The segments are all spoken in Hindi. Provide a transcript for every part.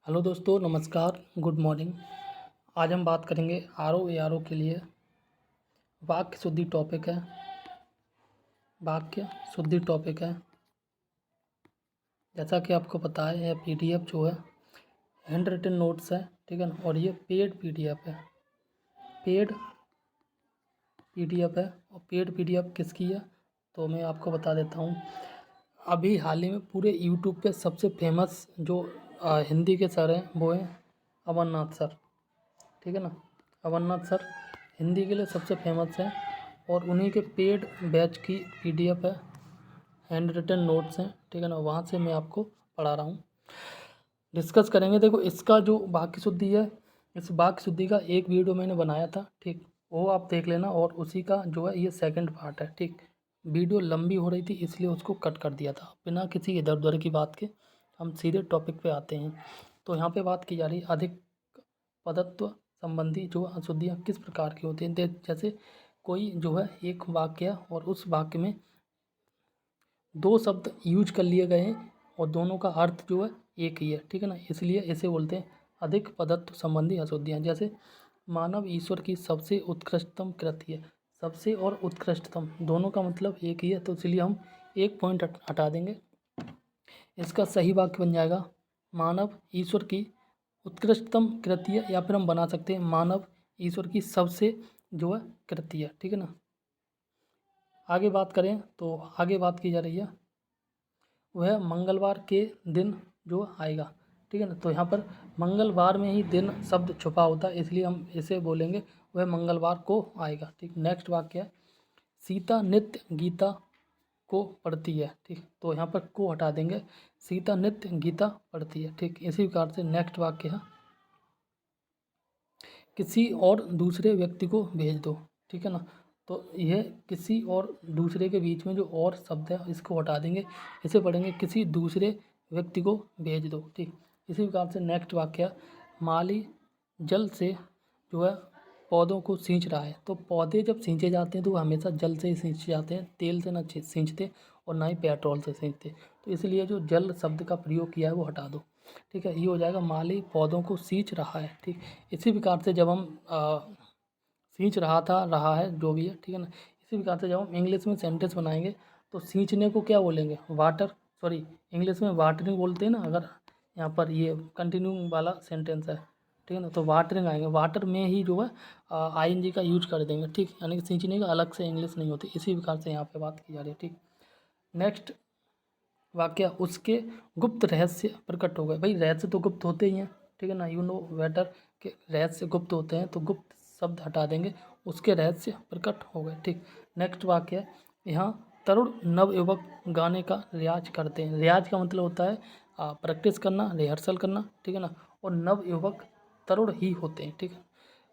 हेलो दोस्तों, नमस्कार, गुड मॉर्निंग। आज हम बात करेंगे आर ओ के लिए वाक्य शुद्धि टॉपिक है। वाक्य शुद्धि टॉपिक है। जैसा कि आपको पता है, यह पीडीएफ जो है हैंड रिटन नोट्स है, ठीक है ना। और ये पेड पीडीएफ है। पेड पीडीएफ है। और पेड पीडीएफ किसकी है तो मैं आपको बता देता हूँ। अभी हाल ही में पूरे यूट्यूब पे सबसे फेमस जो हिंदी के सर हैं वो हैं अमरनाथ सर, ठीक है ना। अमरनाथ सर हिंदी के लिए सबसे फेमस है और उन्हीं के पेड बैच की पीडीएफ है, हैंड रिटन नोट्स हैं, ठीक है ना। वहाँ से मैं आपको पढ़ा रहा हूँ। डिस्कस करेंगे। देखो, इसका जो वाक्य शुद्धि है, इस वाक्य शुद्धि का एक वीडियो मैंने बनाया था, ठीक, वो आप देख लेना। और उसी का जो है ये सेकंड पार्ट है, ठीक। वीडियो लंबी हो रही थी इसलिए उसको कट कर दिया था। बिना किसी इधर उधर की बात के हम सीधे टॉपिक पे आते हैं। तो यहाँ पे बात की जा रही है अधिक पदत्व संबंधी जो अशुद्धियाँ किस प्रकार की होती हैं। जैसे कोई जो है एक वाक्य है और उस वाक्य में दो शब्द यूज कर लिए गए हैं और दोनों का अर्थ जो है एक ही है, ठीक है ना। इसलिए इसे बोलते हैं अधिक पदत्व संबंधी अशुद्धियाँ। जैसे मानव ईश्वर की सबसे उत्कृष्टतम कृति है। सबसे और उत्कृष्टतम दोनों का मतलब एक ही है, तो इसलिए हम एक पॉइंट हटा देंगे। इसका सही वाक्य बन जाएगा मानव ईश्वर की उत्कृष्टतम कृति है, या फिर हम बना सकते हैं मानव ईश्वर की सबसे जो है कृति है, ठीक है ना। आगे बात करें तो आगे बात की जा रही है वह मंगलवार के दिन जो आएगा, ठीक है ना। तो यहाँ पर मंगलवार में ही दिन शब्द छुपा होता है, इसलिए हम इसे बोलेंगे वह मंगलवार को आएगा, ठीक। नेक्स्ट वाक्य है सीता नित्य गीता को पढ़ती है, ठीक। तो यहाँ पर को हटा देंगे, सीता नित्य गीता पढ़ती है, ठीक। इसी प्रकार से नेक्स्ट वाक्य है किसी और दूसरे व्यक्ति को भेज दो, ठीक है ना। तो यह किसी और दूसरे के बीच में जो और शब्द है इसको हटा देंगे, इसे पढ़ेंगे किसी दूसरे व्यक्ति को भेज दो, ठीक। इसी प्रकार से नेक्स्ट वाक्य है माली जल से जो है पौधों को सींच रहा है। तो पौधे जब सींचे जाते हैं तो वो हमेशा जल से ही सींचे जाते हैं, तेल से ना सींचते और ना ही पेट्रोल से सींचते। तो इसलिए जो जल शब्द का प्रयोग किया है वो हटा दो, ठीक है। ये हो जाएगा माली पौधों को सींच रहा है, ठीक। इसी प्रकार से जब हम सींच रहा था रहा है जो भी है, ठीक है ना। इसी प्रकार से जब हम इंग्लिश में सेंटेंस बनाएंगे तो सींचने को क्या बोलेंगे वाटर, सॉरी इंग्लिश में वाटरिंग बोलते हैं ना। अगर यहाँ पर ये कंटिन्यू वाला सेंटेंस है, ठीक है ना, तो वाटरिंग आएंगे। वाटर में ही जो है आईएनजी का यूज कर देंगे, ठीक। यानी कि सींचने का अलग से इंग्लिश नहीं होती। इसी प्रकार से यहाँ पे बात की जा रही है, ठीक। नेक्स्ट वाक्य उसके गुप्त रहस्य प्रकट हो गए। भाई रहस्य तो गुप्त होते ही हैं, ठीक है ना। यू नो बेटर के रहस्य गुप्त होते हैं, तो गुप्त शब्द हटा देंगे, उसके रहस्य प्रकट हो गए, ठीक। नेक्स्ट वाक्य है यहाँ तरुण नवयुवक गाने का रियाज करते हैं। रियाज का मतलब होता है प्रैक्टिस करना, रिहर्सल करना, ठीक है ना। और नवयुवक तरुण ही होते हैं, ठीक है।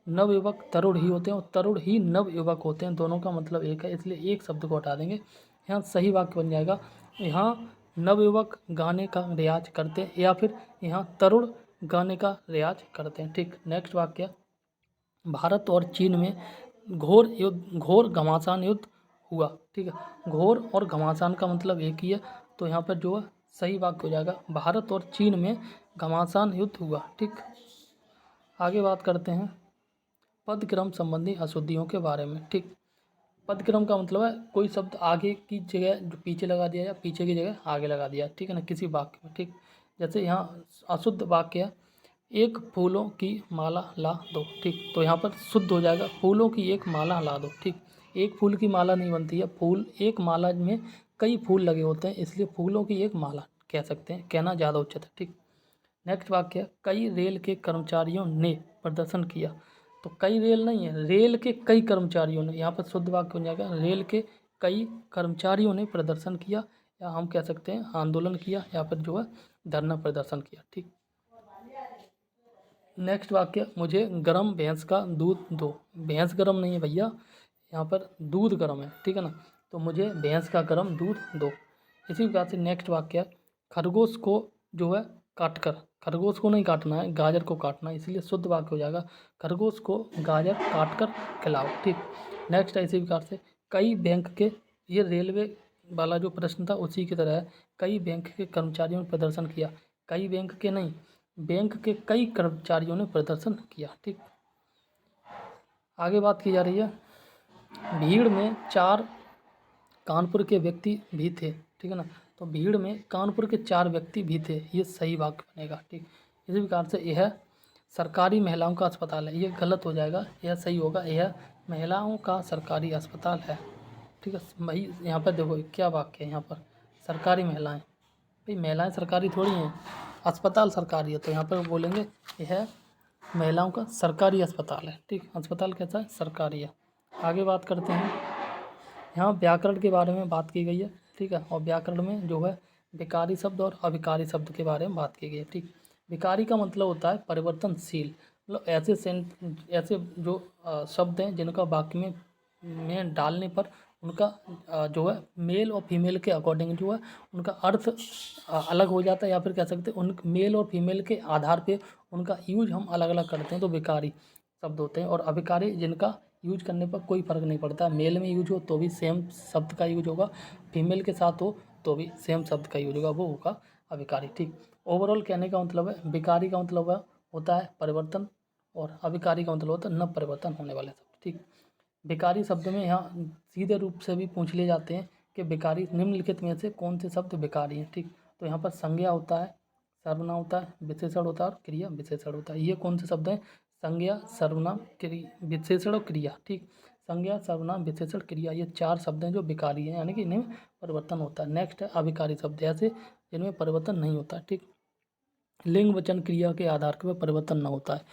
नवयुवक तरुण ही होते हैं और तरुण ही नवयुवक होते हैं, दोनों का मतलब एक है, इसलिए एक शब्द को हटा देंगे। यहाँ सही वाक्य बन जाएगा यहाँ नवयुवक गाने का रियाज करते हैं, या फिर यहाँ तरुण गाने का रियाज करते हैं, ठीक। नेक्स्ट वाक्य भारत और चीन में घोर घमासान युद्ध हुआ, ठीक है। घोर और घमासान का मतलब एक ही है, तो यहाँ पर जो है सही वाक्य हो जाएगा भारत और चीन में घमासान युद्ध हुआ, ठीक। आगे बात करते हैं पदक्रम संबंधी अशुद्धियों के बारे में, ठीक। पदक्रम का मतलब है कोई शब्द आगे की जगह जो पीछे लगा दिया या पीछे की जगह आगे लगा दिया, ठीक है ना, किसी वाक्य में, ठीक। जैसे यहाँ अशुद्ध वाक्य है एक फूलों की माला ला दो, ठीक। तो यहाँ पर शुद्ध हो जाएगा फूलों की एक माला ला दो, ठीक। एक फूल की माला नहीं बनती है, फूल एक माला में कई फूल लगे होते हैं, इसलिए फूलों की एक माला कह सकते हैं, कहना ज़्यादा उचित है, ठीक। नेक्स्ट वाक्य कई रेल के कर्मचारियों ने प्रदर्शन किया। तो कई रेल नहीं है, रेल के कई कर्मचारियों ने, यहाँ पर शुद्ध वाक्य बन जाएगा रेल के कई कर्मचारियों ने प्रदर्शन किया, या हम कह सकते हैं आंदोलन किया, या फिर जो है धरना प्रदर्शन किया, ठीक। नेक्स्ट वाक्य मुझे गरम भैंस का दूध दो। भैंस गरम नहीं है भैया, यहाँ पर दूध गरम है, ठीक है ना। तो मुझे भैंस का गरम दूध दो। इसी प्रकार से नेक्स्ट वाक्य खरगोश को जो है काटकर, खरगोश को नहीं काटना है, गाजर को काटना है, इसलिए शुद्ध वाक्य हो जाएगा खरगोश को गाजर काटकर खिलाओ, ठीक। नेक्स्ट है इसी प्रकार से कई बैंक के, ये रेलवे वाला जो प्रश्न था उसी की तरह है, कई बैंक के कर्मचारियों ने प्रदर्शन किया। कई बैंक के नहीं, बैंक के कई कर्मचारियों ने प्रदर्शन किया। ठीक, आगे बात की जा रही है, भीड़ में 4 कानपुर के व्यक्ति भी थे। ठीक है ना, तो भीड़ में कानपुर के 4 व्यक्ति भी थे, ये सही वाक्य बनेगा। ठीक, इसी प्रकार से यह सरकारी महिलाओं का अस्पताल है, ये गलत हो जाएगा, यह सही होगा, यह महिलाओं का सरकारी अस्पताल है। ठीक है भाई, यहाँ पर देखो क्या वाक्य है, यहाँ पर सरकारी महिलाएं, भाई महिलाएं सरकारी थोड़ी हैं, अस्पताल सरकारी है, तो यहाँ पर बोलेंगे यह महिलाओं का सरकारी अस्पताल है। ठीक, अस्पताल कैसा है, सरकारी है। आगे बात करते हैं, यहाँ व्याकरण के बारे में बात की गई है। ठीक है, और व्याकरण में जो है विकारी शब्द और अविकारी शब्द के बारे में बात की गई है। ठीक, विकारी का मतलब होता है परिवर्तनशील, मतलब ऐसे जो शब्द हैं जिनका वाक्य में डालने पर उनका जो है मेल और फीमेल के अकॉर्डिंग जो है उनका अर्थ अलग हो जाता है, या फिर कह सकते हैं उन मेल और फीमेल के आधार पे उनका यूज हम अलग अलग करते हैं, तो विकारी शब्द होते हैं। और अविकारी जिनका यूज करने पर कोई फ़र्क नहीं पड़ता, मेल में यूज हो तो भी सेम शब्द का यूज होगा, फीमेल के साथ हो तो भी सेम शब्द का यूज होगा, वो होगा अविकारी। ठीक, ओवरऑल कहने का मतलब है विकारी का मतलब होता है परिवर्तन, और अविकारी का मतलब होता है न परिवर्तन होने वाले शब्द। ठीक, विकारी शब्द में यहाँ सीधे रूप से भी पूछ लिए जाते हैं कि विकारी निम्नलिखित में से कौन से शब्द विकारी हैं। ठीक, तो यहाँ पर संज्ञा होता है, सर्वनाम होता है, विशेषण होता है और क्रिया विशेषण होता है। ये कौन से शब्द हैं, संज्ञा, सर्वनाम, क्रिया, विशेषण और क्रिया। ठीक, संज्ञा, सर्वनाम, विशेषण, क्रिया, ये 4 शब्द हैं जो विकारी हैं, यानी कि इनमें परिवर्तन होता है। नेक्स्ट है अविकारी शब्द, ऐसे जिनमें परिवर्तन नहीं होता। ठीक, लिंग वचन क्रिया के आधार पर परिवर्तन न होता है।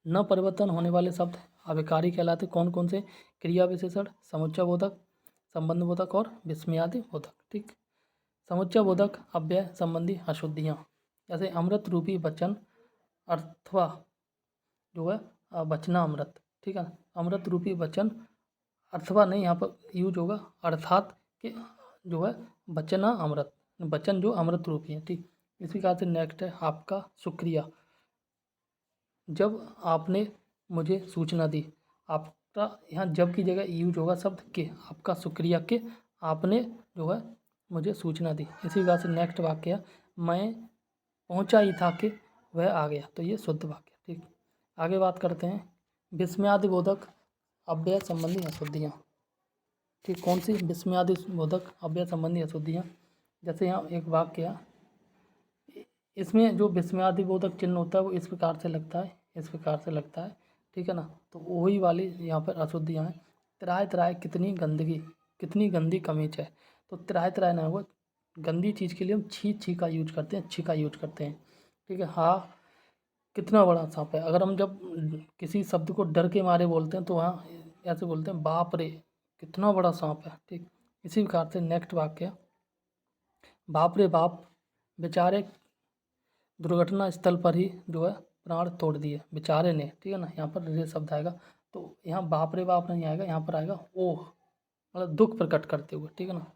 न परिवर्तन होने वाले शब्द अविकारी कहलाते कौन कौन से, क्रिया विशेषण, समुच्चय बोधक, संबंध बोधक और विस्मयादि बोधक। ठीक, समुच्चय बोधक अव्यय संबंधी अशुद्धियाँ, जैसे अमृत रूपी वचन अथवा जो है वचना अमृत। ठीक है, अमृत रूपी वचन अथवा नहीं, यहाँ पर यूज होगा अर्थात कि जो है वचना अमृत, वचन जो अमृत रूपी है। ठीक, इसी प्रकार से नेक्स्ट है आपका शुक्रिया, जब आपने मुझे सूचना दी, आपका यहाँ जब की जगह यूज होगा शब्द के, आपका शुक्रिया के आपने जो है मुझे सूचना दी। इसी प्रकार से नेक्स्ट वाक्य है, मैं पहुँचा ही था कि वह आ गया, तो ये शुद्ध वाक्य। ठीक, आगे बात करते हैं विस्मयादि बोधक अव्यय संबंधी अशुद्धियाँ। ठीक, कौन सी, विस्मयादि बोधक अव्यय संबंधी अशुद्धियाँ, जैसे यहाँ एक वाक्य है, इसमें जो विस्मयादि बोधक चिन्ह होता है वो इस प्रकार से लगता है, इस प्रकार से लगता है। ठीक है ना, तो वही वाली यहाँ पर अशुद्धियाँ हैं। त्राय त्राय कितनी गंदगी, कितनी गंदी कमीज है, तो त्राय त्राय ना हो, गंदी चीज़ के लिए हम छी छी का यूज करते हैं, छी का यूज करते हैं। ठीक है, हाँ कितना बड़ा सांप है, अगर हम जब किसी शब्द को डर के मारे बोलते हैं तो हाँ ऐसे बोलते हैं बाप रे कितना बड़ा सांप है। ठीक, इसी प्रकार से नेक्स्ट वाक्य, बाप रे बाप बेचारे दुर्घटना स्थल पर ही जो है प्राण तोड़ दिए, बेचारे ने। ठीक है ना, यहाँ पर रे शब्द आएगा, तो यहाँ बाप रे बाप नहीं आएगा, यहाँ पर आएगा ओह, मतलब दुख प्रकट करते हुए। ठीक है ना,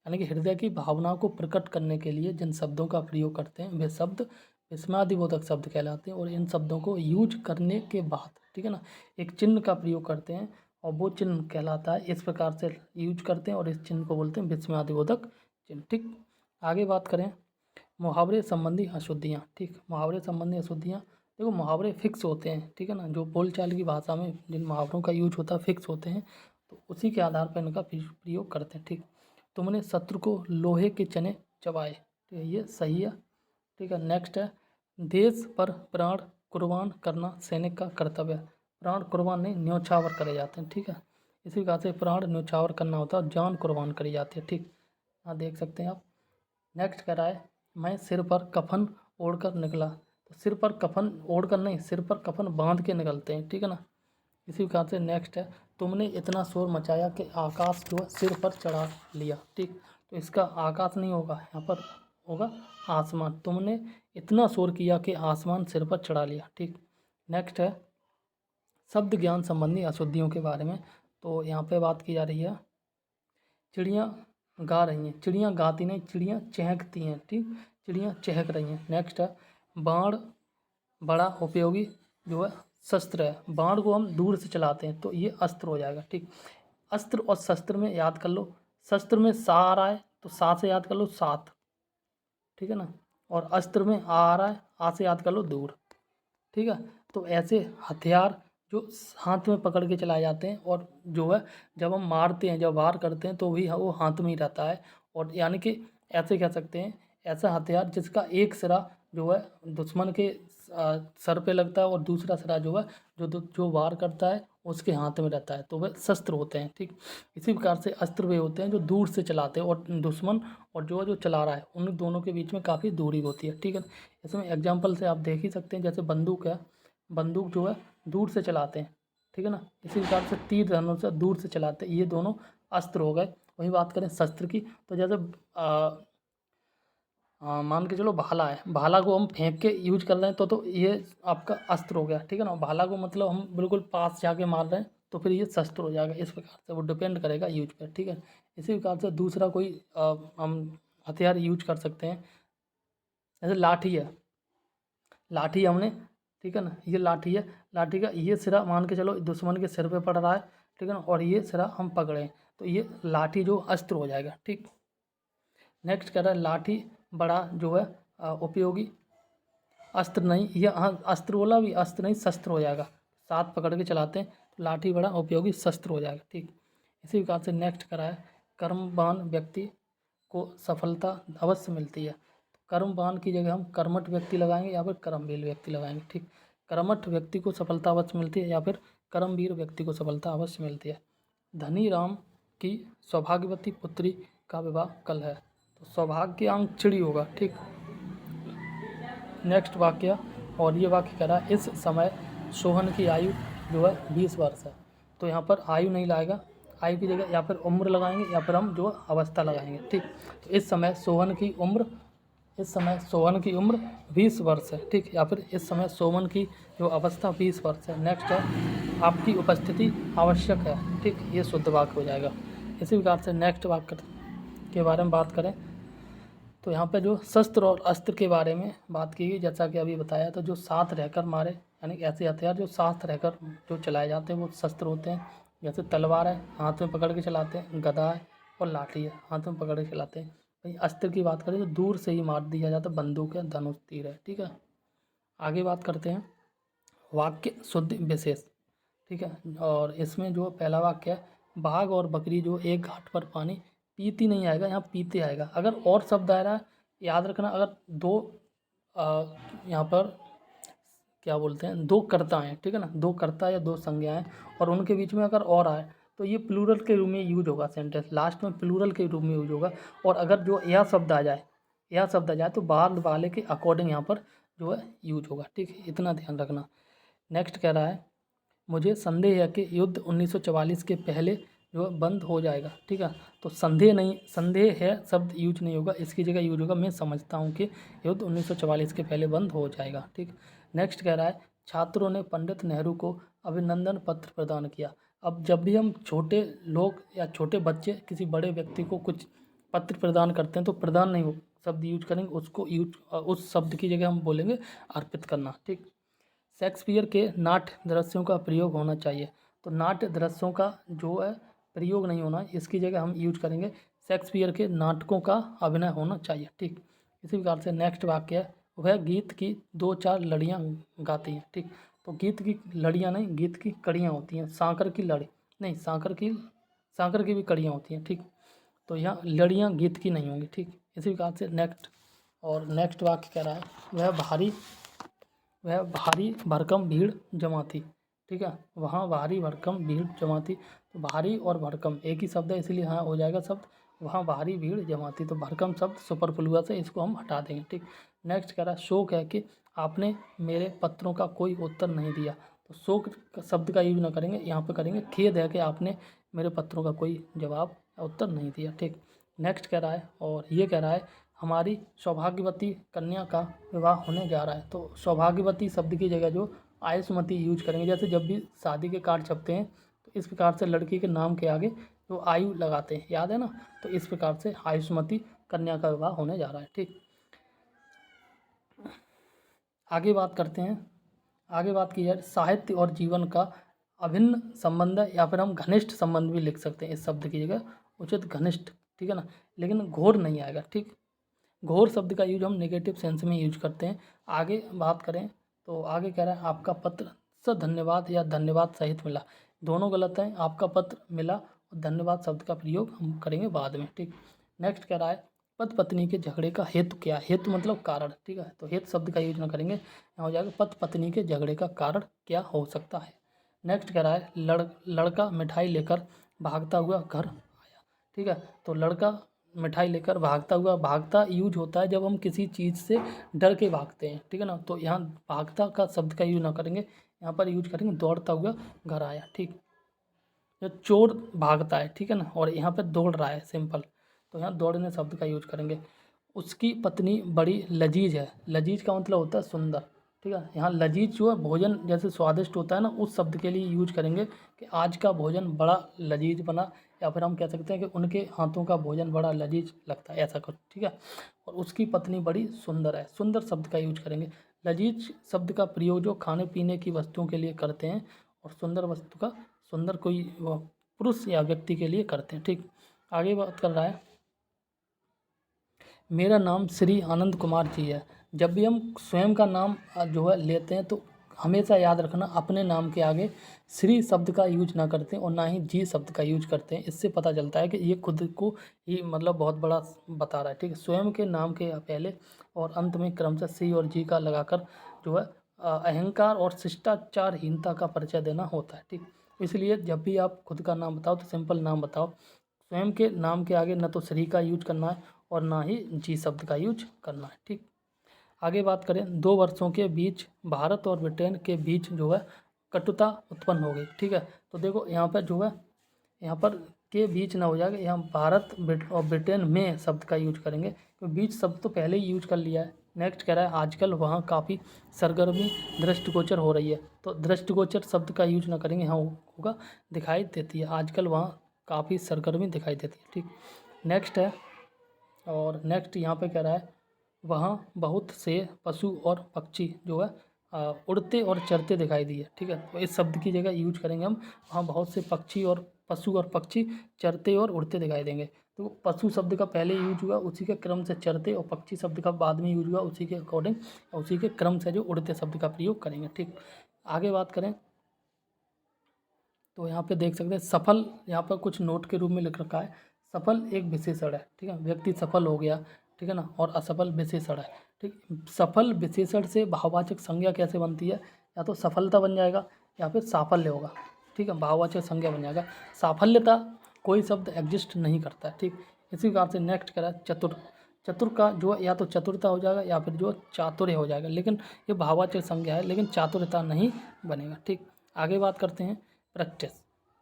यानी कि हृदय की भावनाओं को प्रकट करने के लिए जिन शब्दों का प्रयोग करते हैं वे शब्द विस्मयादिबोधक शब्द कहलाते हैं। और इन शब्दों को यूज करने के बाद, ठीक है ना, एक चिन्ह का प्रयोग करते हैं और वो चिन्ह कहलाता है, इस प्रकार से यूज करते हैं और इस चिन्ह को बोलते हैं विस्मयादिबोधक चिन्ह। ठीक, आगे बात करें मुहावरे संबंधी अशुद्धियाँ। ठीक, मुहावरे संबंधी अशुद्धियाँ, देखो मुहावरे फिक्स होते हैं। ठीक है ना, जो बोलचाल की भाषा में जिन मुहावरों का यूज होता है फिक्स होते हैं, तो उसी के आधार पर इनका प्रयोग करते हैं। ठीक, तुमने शत्रु को लोहे के चने चबाए, ठीक है, ये सही है। ठीक है, नेक्स्ट है देश पर प्राण कुर्बान करना सैनिक का कर्तव्य है, प्राण कुर्बान नहीं न्योछावर करे जाते हैं। ठीक है, इसी प्रकार से प्राण न्योछावर करना होता है, जान कुर्बान करी जाती है। ठीक, यहाँ देख सकते हैं आप। नेक्स्ट कह रहा है मैं सिर पर कफन ओढ़कर निकला, तो सिर पर कफन ओढ़कर नहीं, सिर पर कफन बांध के निकलते हैं। ठीक है ना, इसी प्रकार से नेक्स्ट है तुमने इतना शोर मचाया कि आकाश जो है सिर पर चढ़ा लिया। ठीक, तो इसका आकाश नहीं होगा, यहाँ पर होगा आसमान, तुमने इतना शोर किया कि आसमान सिर पर चढ़ा लिया। ठीक, नेक्स्ट है शब्द ज्ञान संबंधी अशुद्धियों के बारे में, तो यहाँ पे बात की जा रही है चिड़ियाँ गा रही हैं, चिड़ियाँ गाती नहीं, चिड़ियाँ चहकती हैं। ठीक, चिड़ियाँ चहक रही हैं। नेक्स्ट है बाण बड़ा उपयोगी जो है शस्त्र है, बाण को हम दूर से चलाते हैं तो ये अस्त्र हो जाएगा। ठीक, अस्त्र और शस्त्र में याद कर लो, शस्त्र में सा आ रहा है तो सा से याद कर लो सात। ठीक है ना, और अस्त्र में आ रहा है, आ से याद कर लो दूर, ठीक है। तो ऐसे हथियार जो हाथ में पकड़ के चलाए जाते हैं और जो है जब हम मारते हैं, जब वार करते हैं तो भी वो हाथ में ही रहता है। और यानी कि ऐसे कह सकते हैं, ऐसा हथियार जिसका एक सिरा जो है दुश्मन के सर पे लगता है और दूसरा सिरा जो है जो वार करता है उसके हाथ में रहता है, तो वह शस्त्र होते हैं, ठीक। इसी प्रकार से अस्त्र वे होते हैं जो दूर से चलाते हैं और दुश्मन और जो चला रहा है उन दोनों के बीच में काफ़ी दूरी होती है, ठीक है। इसमें एग्जाम्पल से आप देख ही सकते हैं, जैसे बंदूक है, बंदूक जो है दूर से चलाते हैं, ठीक है ना। इसी प्रकार से तीर धनुष से दूर से चलाते हैं, ये दोनों अस्त्र हो गए। वही बात करें शस्त्र की, तो जैसे मान के चलो भाला है, भाला को हम फेंक के यूज कर रहे हैं तो ये आपका अस्त्र हो गया, ठीक है ना। भाला को मतलब हम बिल्कुल पास जाके मार रहे हैं तो फिर ये शस्त्र हो जाएगा। इस प्रकार से वो डिपेंड करेगा यूज पर, ठीक है। इसी प्रकार से दूसरा कोई हम हथियार यूज कर सकते हैं, जैसे लाठी है, लाठी हमने, ठीक है ना, ये लाठी है, लाठी का ये सिरा मान के चलो दुश्मन के सिर पे पड़ रहा है, ठीक है ना, और ये सिरा हम पकड़े तो ये लाठी जो अस्त्र हो जाएगा, ठीक। नेक्स्ट कह रहा है लाठी बड़ा जो है उपयोगी अस्त्र नहीं, ये हाँ अस्त्र बोला भी, अस्त्र नहीं शस्त्र हो जाएगा, साथ पकड़ के चलाते हैं तो लाठी बड़ा उपयोगी शस्त्र हो जाएगा, ठीक। इसी प्रकार से नेक्स्ट करा है कर्मवान व्यक्ति को सफलता अवश्य मिलती है। कर्मवान की जगह हम कर्मठ व्यक्ति लगाएंगे या फिर कर्मवीर व्यक्ति लगाएंगे, ठीक। कर्मठ व्यक्ति को सफलता अवश्य मिलती है या फिर कर्मवीर व्यक्ति को सफलता अवश्य मिलती है। धनी राम की सौभाग्यवती पुत्री का विवाह कल है, तो सौभाग्य अंक चिड़ी होगा, ठीक। नेक्स्ट वाक्य, और ये वाक्य कह रहा है इस समय सोहन की आयु जो है 20 वर्ष है, तो यहाँ पर आयु नहीं लाएगा, आयु की जगह या फिर उम्र लगाएंगे या फिर हम जो अवस्था लगाएंगे, ठीक। तो इस समय सोहन की उम्र, इस समय सोहन की उम्र 20 वर्ष है, ठीक, या फिर इस समय सोहन की जो अवस्था 20 वर्ष है। नेक्स्ट है आपकी उपस्थिति आवश्यक है, ठीक, ये शुद्ध वाक्य हो जाएगा। इसी प्रकार से नेक्स्ट वाक्य के बारे में बात करें तो यहाँ पे जो शस्त्र और अस्त्र के बारे में बात की गई, जैसा कि अभी बताया, तो जो साथ रहकर मारे यानी ऐसे हथियार जो साथ रहकर जो चलाए जाते हैं वो शस्त्र होते हैं। जैसे तलवार है, हाथ में पकड़ के चलाते हैं, गदा है और लाठी है, हाथ में पकड़ के चलाते हैं। भाई अस्त्र की बात करें तो दूर से ही मार दिया जाता है, बंदूक है, धनुष, तीर है, ठीक है। आगे बात करते हैं वाक्य शुद्ध विशेष, ठीक है। और इसमें जो पहला वाक्य है बाघ और बकरी जो एक घाट पर पानी पीती नहीं आएगा, यहाँ पीते आएगा। अगर और शब्द आ रहा है याद रखना, अगर दो यहाँ पर क्या बोलते हैं, दो कर्ता हैं, ठीक है ना, दो कर्ता या दो संज्ञाएं और उनके बीच में अगर और आए तो ये प्लूरल के रूप में यूज होगा, सेंटेंस लास्ट में प्लूरल के रूप में यूज होगा। और अगर जो यह शब्द आ जाए, यह शब्द आ जाए तो बाद वाले के अकॉर्डिंग यहाँ पर जो है यूज होगा, ठीक है, इतना ध्यान रखना। नेक्स्ट कह रहा है मुझे संदेह है कि युद्ध 1944 के पहले जो है बंद हो जाएगा, ठीक है। तो संदेह नहीं, संदेह है शब्द यूज नहीं होगा, इसकी जगह यूज होगा मैं समझता हूँ कि युद्ध 1944 के पहले बंद हो जाएगा, ठीक। नेक्स्ट कह रहा है छात्रों ने पंडित नेहरू को अभिनंदन पत्र प्रदान किया। अब जब भी हम छोटे लोग या छोटे बच्चे किसी बड़े व्यक्ति को कुछ पत्र प्रदान करते हैं तो प्रदान नहीं हो शब्द यूज करेंगे, उसको यूज उस शब्द की जगह हम बोलेंगे अर्पित करना, ठीक। शेक्सपियर के नाट्य दृश्यों का प्रयोग होना चाहिए, तो नाट्य दृश्यों का जो है प्रयोग नहीं होना, इसकी जगह हम यूज करेंगे शेक्सपियर के नाटकों का अभिनय होना चाहिए, ठीक। इसी प्रकार से नेक्स्ट वाक्य है वह गीत की 2-4 लड़ियाँ गाती हैं, ठीक। तो गीत की लड़ियाँ नहीं, गीत की कड़ियाँ होती हैं, सांकर की लड़ी नहीं, सांकर की भी कड़ियाँ होती हैं, ठीक। तो यहाँ लड़ियाँ गीत की नहीं होंगी, ठीक। इसी प्रकार से नेक्स्ट वाक्य कह रहा है वह भारी भरकम भीड़ जमा थी, ठीक है, वहाँ भारी भरकम भीड़ जमा थी। तो भारी और भरकम एक ही शब्द है इसलिए हाँ हो जाएगा शब्द, वहाँ भारी भीड़ जमा थी। तो भरकम शब्द सुपरफ्लुअस है, इसको हम हटा देंगे, ठीक। नेक्स्ट कह रहा है शोक है कि आपने मेरे पत्रों का कोई उत्तर नहीं दिया, तो शोक शब्द का यूज ना करेंगे, यहाँ पे करेंगे खेद है कि आपने मेरे पत्रों का कोई जवाब या उत्तर नहीं दिया, ठीक। नेक्स्ट कह रहा है और ये कह रहा है हमारी सौभाग्यवती कन्या का विवाह होने जा रहा है। तो सौभाग्यवती शब्द की जगह जो आयुष्मती यूज करेंगे, जैसे जब भी शादी के कार्ड छपते हैं तो इस प्रकार से लड़की के नाम के आगे जो आयु लगाते हैं, याद है ना, तो इस प्रकार से आयुष्मती कन्या का विवाह होने जा रहा है, ठीक। आगे बात करते हैं, आगे बात की जाए साहित्य और जीवन का अभिन्न संबंध है या फिर हम घनिष्ठ संबंध भी लिख सकते हैं इस शब्द की जगह, उचित घनिष्ठ, ठीक है ना, लेकिन घोर नहीं आएगा, ठीक। घोर शब्द का यूज हम नेगेटिव सेंस में यूज करते हैं। आगे बात करें तो आगे कह रहा है आपका पत्र स धन्यवाद या धन्यवाद सहित मिला, दोनों गलत हैं। आपका पत्र मिला और धन्यवाद शब्द का प्रयोग हम करेंगे बाद में, ठीक। नेक्स्ट कह रहा है पति पत्नी के झगड़े का हेतु क्या है, हेतु मतलब कारण, ठीक है, तो हेतु शब्द का यूज ना करेंगे, यहाँ हो जाएगा पति पत्नी के झगड़े का कारण क्या हो सकता है। नेक्स्ट कह रहा है लड़का मिठाई लेकर भागता हुआ घर आया, ठीक है, तो लड़का मिठाई लेकर भागता हुआ, भागता यूज होता है जब हम किसी चीज़ से डर के भागते हैं, ठीक है ना, तो यहाँ भागता का शब्द का यूज ना करेंगे, यहाँ पर यूज करेंगे दौड़ता हुआ घर आया, ठीक। जो चोर भागता है, ठीक है ना, और यहाँ पर दौड़ रहा है, सिंपल, तो यहाँ दौड़ने शब्द का यूज करेंगे। उसकी पत्नी बड़ी लजीज है, लजीज का मतलब होता है सुंदर, ठीक है, यहाँ लजीज जो है भोजन जैसे स्वादिष्ट होता है ना, उस शब्द के लिए यूज करेंगे कि आज का भोजन बड़ा लजीज बना, या फिर हम कह सकते हैं कि उनके हाथों का भोजन बड़ा लजीज लगता है, ऐसा कुछ, ठीक है। और उसकी पत्नी बड़ी सुंदर है, सुंदर शब्द का यूज करेंगे। लजीज शब्द का प्रयोग जो खाने पीने की वस्तुओं के लिए करते हैं, और सुंदर वस्तु का सुंदर कोई पुरुष या व्यक्ति के लिए करते हैं, ठीक। आगे बात कर रहा है मेरा नाम श्री आनंद कुमार जी है। जब भी हम स्वयं का नाम जो है लेते हैं तो हमेशा याद रखना अपने नाम के आगे श्री शब्द का यूज ना करते हैं और ना ही जी शब्द का यूज करते हैं। इससे पता चलता है कि ये खुद को ही मतलब बहुत बड़ा बता रहा है, ठीक है। स्वयं के नाम के पहले और अंत में क्रमशः सी और जी का लगाकर जो है अहंकार और शिष्टाचारहीनता का परिचय देना होता है, ठीक। इसलिए जब भी आप खुद का नाम बताओ तो सिंपल नाम बताओ, स्वयं के नाम के आगे न तो श्री का यूज करना है और ना ही जी शब्द का यूज करना है, ठीक। आगे बात करें 2 वर्षों के बीच भारत और ब्रिटेन के बीच जो है कटुता उत्पन्न हो गई, ठीक है। तो देखो यहाँ पर जो है यहाँ पर के बीच ना हो जाएगा, यहाँ भारत और ब्रिटेन में शब्द का यूज करेंगे, तो बीच शब्द तो पहले ही यूज कर लिया है। नेक्स्ट कह रहा है आजकल वहाँ काफ़ी सरगर्मी दृष्टिगोचर हो रही है, तो दृष्टिगोचर शब्द का यूज ना करेंगे, यहाँ होगा दिखाई देती है, आजकल वहाँ काफ़ी सरगर्मी दिखाई देती है, ठीक। नेक्स्ट है, और नेक्स्ट यहाँ पे कह रहा है वहाँ बहुत से पशु और पक्षी जो है उड़ते और चरते दिखाई दिए, ठीक है। तो इस शब्द की जगह यूज करेंगे हम वहाँ बहुत से पक्षी और पशु और पक्षी चरते और उड़ते दिखाई देंगे। तो पशु शब्द का पहले यूज हुआ, उसी के क्रम से चरते, और पक्षी शब्द का बाद में यूज हुआ, उसी के अकॉर्डिंग उसी के क्रम से जो उड़ते शब्द का प्रयोग करेंगे, ठीक। आगे बात करें तो यहाँ पे देख सकते हैं सफल, यहाँ पर कुछ नोट के रूप में लिख रखा है, सफल एक विशेषण है, ठीक है, व्यक्ति सफल हो गया, ठीक है ना, और असफल विशेषण है, ठीक। सफल विशेषण से भाववाचक संज्ञा कैसे बनती है, या तो सफलता बन जाएगा या फिर साफल्य होगा, ठीक है, भाववाचक संज्ञा बन जाएगा। साफल्यता कोई शब्द एग्जिस्ट नहीं करता है, ठीक। इसी प्रकार से नेक्स्ट करा चतुर, चतुर का जो या तो चतुरता हो जाएगा या फिर जो चातुर्य हो जाएगा, लेकिन ये भाववाचक संज्ञा है, लेकिन चातुर्यता नहीं बनेगा, ठीक। आगे बात करते हैं प्रैक्टिस,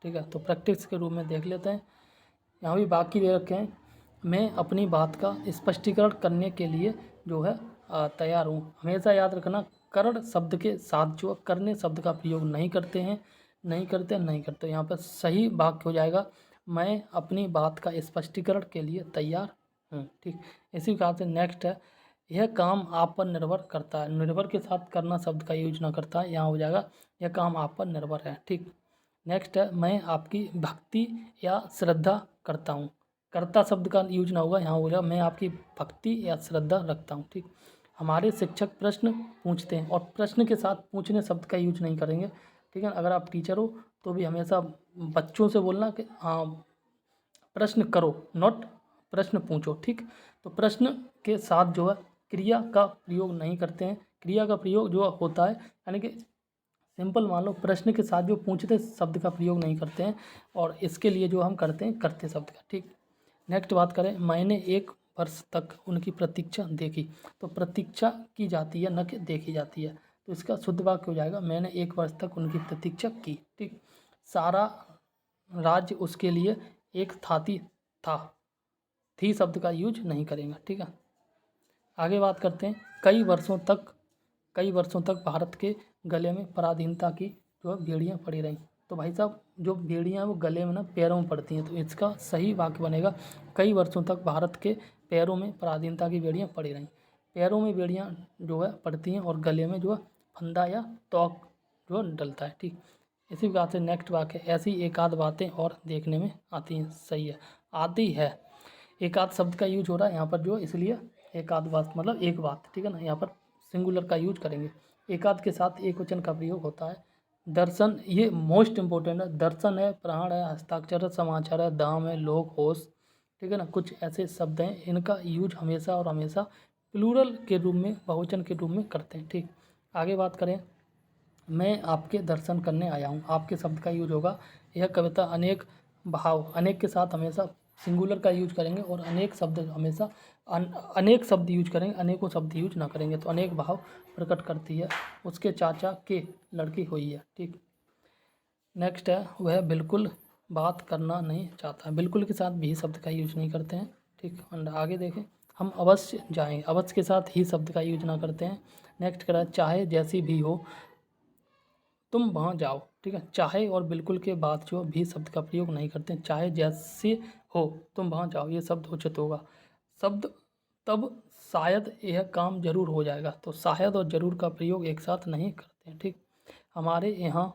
ठीक है, तो प्रैक्टिस के रूप में देख लेते हैं। यहाँ भी बाकी दे रखे हैं मैं अपनी बात का स्पष्टीकरण करने के लिए जो है तैयार हूँ। हमेशा याद रखना करण शब्द के साथ जो करने शब्द का प्रयोग नहीं करते हैं, नहीं करते। यहाँ पर सही वाक्य हो जाएगा मैं अपनी बात का स्पष्टीकरण के लिए तैयार हूँ, ठीक। इसी प्रकार से नेक्स्ट है यह काम आप पर निर्भर करता है, निर्भर के साथ करना शब्द का यूज ना करता है, यहाँ हो जाएगा यह काम आप पर निर्भर है, ठीक। नेक्स्ट है मैं आपकी भक्ति या श्रद्धा करता हूँ, कर्ता शब्द का यूज ना होगा, यहाँ होगा मैं आपकी भक्ति या श्रद्धा रखता हूँ, ठीक। हमारे शिक्षक प्रश्न पूछते हैं, और प्रश्न के साथ पूछने शब्द का यूज नहीं करेंगे, ठीक है। अगर आप टीचर हो तो भी हमेशा बच्चों से बोलना कि हाँ प्रश्न करो, नॉट प्रश्न पूछो, ठीक। तो प्रश्न के साथ जो है क्रिया का प्रयोग नहीं करते हैं, क्रिया का प्रयोग जो होता है यानी कि सिंपल मान लो प्रश्न के साथ जो पूछते शब्द का प्रयोग नहीं करते हैं, और इसके लिए जो हम करते हैं करते शब्द का, ठीक। नेक्स्ट बात करें मैंने 1 वर्ष तक उनकी प्रतीक्षा देखी, तो प्रतीक्षा की जाती है न कि देखी जाती है, तो इसका शुद्ध वाक्य हो जाएगा मैंने 1 वर्ष तक उनकी प्रतीक्षा की, ठीक। सारा राज्य उसके लिए एक थाती था, थी शब्द का यूज नहीं करेंगे, ठीक है। आगे बात करते हैं कई वर्षों तक भारत के गले में पराधीनता की जो है बेड़ियाँ पड़ी रहीं, तो भाई साहब जो बेड़ियाँ वो गले में ना पैरों में पड़ती हैं, तो इसका सही वाक्य बनेगा कई वर्षों तक भारत के पैरों में पराधीनता की बेड़ियाँ पड़ी रहीं। पैरों में बेड़ियाँ जो है पड़ती हैं और गले में जो है फंदा या तोक जो डलता है, ठीक। इसी प्रकार से नेक्स्ट वाक्य ऐसी एक आध बातें और देखने में आती हैं, सही है, आती है, एक आध शब्द का यूज हो रहा है यहाँ पर जो इसलिए एकाध बात मतलब एक बात, ठीक है ना, यहाँ पर सिंगुलर का यूज करेंगे। एकाध के साथ एक वचन का प्रयोग होता है। दर्शन, ये मोस्ट इम्पोर्टेंट है। दर्शन है, प्राण है, हस्ताक्षर है, समाचार है, दाम है, लोक, होश, ठीक है ना, कुछ ऐसे शब्द हैं, इनका यूज हमेशा और हमेशा प्लूरल के रूप में, बहुवचन के रूप में करते हैं। ठीक, आगे बात करें, मैं आपके दर्शन करने आया हूँ, आपके शब्द का यूज होगा। यह कविता अनेक भाव, अनेक के साथ हमेशा सिंगुलर का यूज करेंगे और अनेक शब्द हमेशा अनेक शब्द यूज करेंगे, अनेकों शब्द यूज ना करेंगे। तो अनेक भाव प्रकट करती है, उसके चाचा के लड़की हुई है। ठीक, नेक्स्ट है, वह बिल्कुल बात करना नहीं चाहता। बिल्कुल के साथ भी शब्द का यूज नहीं करते हैं। ठीक, और आगे देखें, हम अवश्य जाएंगे, अवश्य के साथ ही शब्द का यूज ना करते हैं। नेक्स्ट करा, चाहे जैसी भी हो तुम वहाँ जाओ। ठीक है, चाहे और बिल्कुल के बाद जो भी शब्द का प्रयोग नहीं करते हैं। चाहे जैसे हो तुम वहाँ जाओ, ये शब्द उचित होगा। शब्द तब शायद यह काम जरूर हो जाएगा, तो शायद और जरूर का प्रयोग एक साथ नहीं करते हैं। ठीक, हमारे यहाँ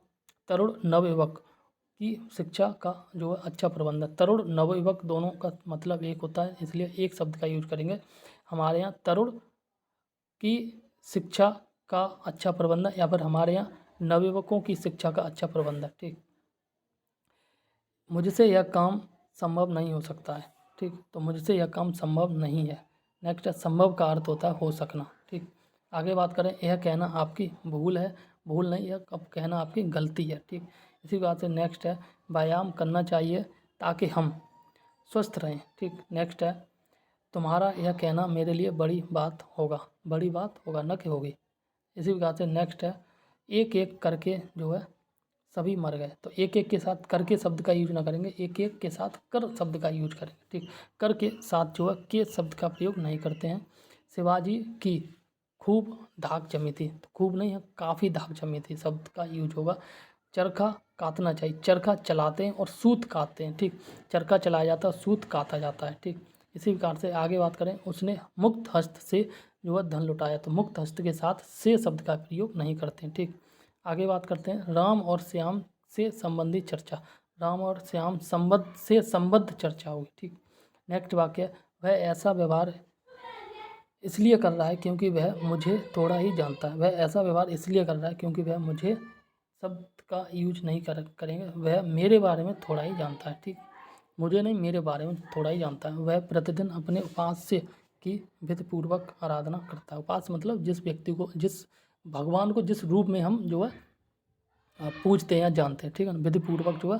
तरुण नवयुवक की शिक्षा का जो है अच्छा प्रबंध है। तरुण नवयुवक दोनों का मतलब एक होता है, इसलिए एक शब्द का यूज करेंगे। हमारे यहाँ तरुण की शिक्षा का अच्छा प्रबंध है, या फिर हमारे यहाँ नवयुवकों की शिक्षा का अच्छा प्रबंध है। ठीक, मुझसे यह काम संभव नहीं हो सकता है। ठीक, तो मुझसे यह काम संभव नहीं है। नेक्स्ट है, संभव का अर्थ होता है हो सकना। ठीक, आगे बात करें, यह कहना आपकी भूल है, भूल नहीं, यह अब कहना आपकी गलती है। ठीक, इसी बात से नेक्स्ट है, व्यायाम करना चाहिए ताकि हम स्वस्थ रहें। ठीक, नेक्स्ट है, तुम्हारा यह कहना मेरे लिए बड़ी बात होगा, बड़ी बात होगा न कि होगी। इसी प्रकार से नेक्स्ट है, एक एक करके जो है सभी मर गए। तो एक एक के साथ करके शब्द का यूज ना करेंगे, एक एक के साथ कर शब्द का यूज करेंगे। ठीक, कर के साथ जो है के शब्द का प्रयोग नहीं करते हैं। शिवाजी की खूब धाक जमी थी, तो खूब नहीं है, काफ़ी धाक जमी थी शब्द का यूज होगा। चरखा काटना चाहिए, चरखा चलाते हैं और सूत काटते हैं। ठीक, चरखा चलाया जाता है, सूत काटा जाता है। ठीक, इसी प्रकार से आगे बात करें, उसने मुक्त हस्त से जो है धन लुटाया। तो मुक्त हस्त के साथ से शब्द का प्रयोग नहीं करते हैं। ठीक, आगे बात करते हैं, राम और श्याम से संबंधित चर्चा। राम और श्याम संबंध से संबद्ध चर्चा होगी। ठीक, नेक्स्ट वाक्य, वह ऐसा व्यवहार इसलिए कर रहा है क्योंकि वह मुझे थोड़ा ही जानता है। वह ऐसा व्यवहार इसलिए कर रहा है क्योंकि वह मुझे शब्द का यूज नहीं करेंगे, वह मेरे बारे में थोड़ा ही जानता है। ठीक, मुझे नहीं, मेरे बारे में थोड़ा ही जानता है। वह प्रतिदिन अपने उपास्य की विधिपूर्वक आराधना करता है। उपास मतलब जिस व्यक्ति को, जिस भगवान को जिस रूप में हम जो है पूजते हैं या जानते हैं। ठीक है, विधिपूर्वक जो है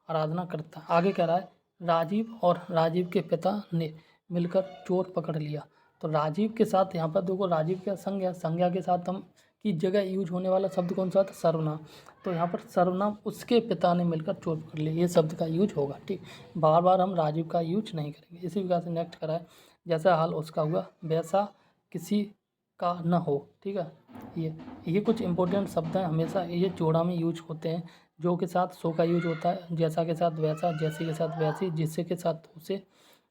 आराधना करता है। आगे कह रहा है, राजीव और राजीव के पिता ने मिलकर चोर पकड़ लिया। तो राजीव के साथ यहाँ पर देखो, राजीव का संज्ञा, संज्ञा के साथ हम की जगह यूज होने वाला शब्द कौन सा था, सर्वनाम। तो यहाँ पर सर्वनाम उसके पिता ने मिलकर चोर पकड़ लिया, ये शब्द का यूज होगा। ठीक, बार बार हम राजीव का यूज नहीं करेंगे। इसी प्रकार से नेक्स्ट करा है, जैसा हाल उसका हुआ वैसा किसी का न हो। ठीक है, ये कुछ इंपॉर्टेंट शब्द हैं, हमेशा ये जोड़ा में यूज होते हैं। जो के साथ सो का यूज होता है, जैसा के साथ वैसा, जैसे के साथ वैसी, जिससे के साथ उसे,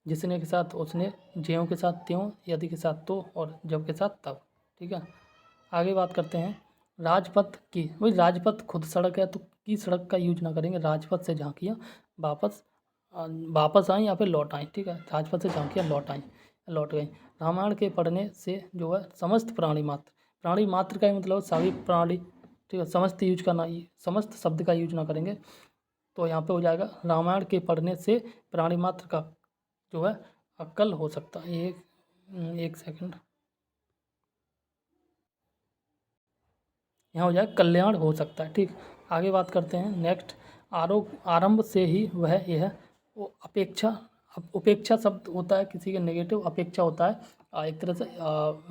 जिसने के साथ उसने, ज्यों के साथ त्यों, यदि के साथ तो, और जब के साथ तब। ठीक है, आगे बात करते हैं, राजपथ की, वही राजपथ खुद सड़क है, तो की सड़क का यूज ना करेंगे। राजपथ से झांकियाँ वापस वापस आई या फिर लौट आई। ठीक है, राजपथ से झांकियाँ लौट आई, लौट गई। रामायण के पढ़ने से जो है समस्त प्राणी मात्र, प्राणी मात्र का ही मतलब सभी प्राणी। ठीक है, समस्त यूज करना, समस्त शब्द का यूज ना करेंगे। तो यहाँ पे हो जाएगा, रामायण के पढ़ने से प्राणी मात्र का जो है अक्कल हो सकता है। एक सेकंड, यहाँ हो जाए कल्याण हो सकता है। ठीक, आगे बात करते हैं, नेक्स्ट, आरंभ से ही वह यह वो अपेक्षा, उपेक्षा शब्द होता है किसी के नेगेटिव, अपेक्षा होता है एक तरह से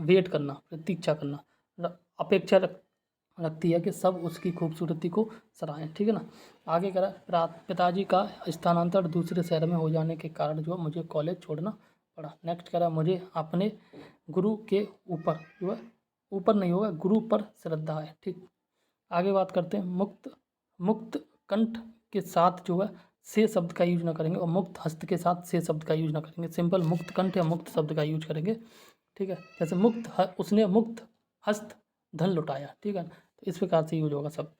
वेट करना, प्रतीक्षा करना। अपेक्षा रखती है कि सब उसकी खूबसूरती को सराहें। ठीक है ना, आगे करा, पिताजी का स्थानांतरण दूसरे शहर में हो जाने के कारण जो मुझे कॉलेज छोड़ना पड़ा। नेक्स्ट करा, मुझे अपने गुरु के ऊपर जो है, ऊपर नहीं होगा, गुरु पर श्रद्धा है। ठीक, आगे बात करते हैं, मुक्त कंठ के साथ जो है से शब्द का यूज ना करेंगे, और मुक्त हस्त के साथ से शब्द का यूज ना करेंगे। सिंपल मुक्त कंठ या मुक्त शब्द का यूज करेंगे। ठीक है, जैसे उसने मुक्त हस्त धन लुटाया। ठीक है, तो इस प्रकार से यूज होगा सब।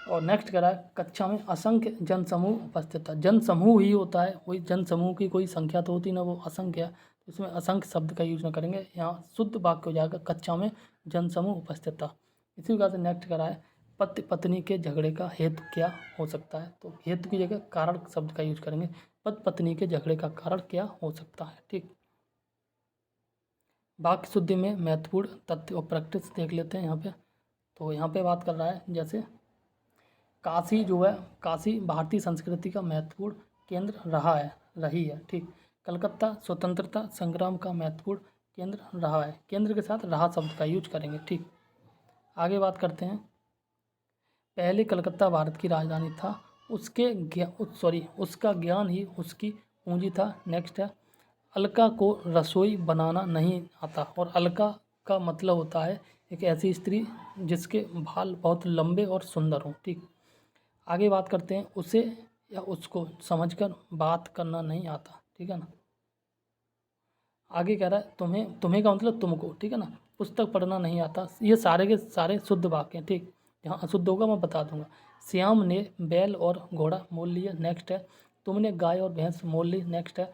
और नेक्स्ट करा है, कक्षा में असंख्य जनसमूह उपस्थित था। जनसमूह ही होता है, कोई जनसमूह की कोई संख्या तो होती ना, वो असंख्य है। इसमें असंख्य शब्द का यूज ना करेंगे, यहाँ शुद्ध वाक्य हो जाएगा कक्षा में जनसमूह उपस्थित था। इसी प्रकार से नेक्स्ट करा है पति पत्नी के झगड़े का हेतु क्या हो सकता है, तो हेतु की जगह कारण शब्द का यूज करेंगे, पति पत्नी के झगड़े का कारण क्या हो सकता है। ठीक, वाक्य शुद्धि में महत्वपूर्ण तथ्य और प्रैक्टिस देख लेते हैं यहाँ पे। तो यहाँ पे बात कर रहा है जैसे काशी जो है, काशी भारतीय संस्कृति का महत्वपूर्ण केंद्र रही है। ठीक, कलकत्ता स्वतंत्रता संग्राम का महत्वपूर्ण केंद्र रहा है, केंद्र के साथ रहा शब्द का यूज करेंगे। ठीक, आगे बात करते हैं, पहले कलकत्ता भारत की राजधानी था, उसका ज्ञान ही उसकी पूंजी था। नेक्स्ट है अलका को रसोई बनाना नहीं आता, और अलका का मतलब होता है एक ऐसी स्त्री जिसके बाल बहुत लंबे और सुंदर हों। ठीक, आगे बात करते हैं, उसे या उसको समझकर बात करना नहीं आता। ठीक है ना, आगे कह रहा है तुम्हें का मतलब तुमको। ठीक है ना, पुस्तक पढ़ना नहीं आता। ये सारे के सारे शुद्ध वाक्य हैं। ठीक, यहाँ अशुद्ध होगा मैं बता दूंगा। श्याम ने बैल और घोड़ा मोल लिया। नेक्स्ट है तुमने गाय और भैंस मोल ली। नेक्स्ट है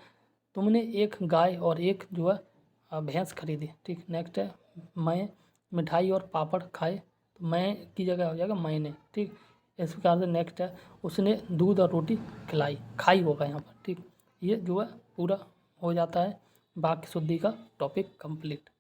तुमने एक गाय और एक जो है भैंस खरीदी। ठीक, नेक्स्ट है मैं मिठाई और पापड़ खाए, तो मैं की जगह हो जाएगा मैंने। ठीक, इस प्रकार से नेक्स्ट है उसने दूध और रोटी खाई होगा यहाँ पर। ठीक, ये जो है पूरा हो जाता है वाक्य शुद्धि का टॉपिक कंप्लीट।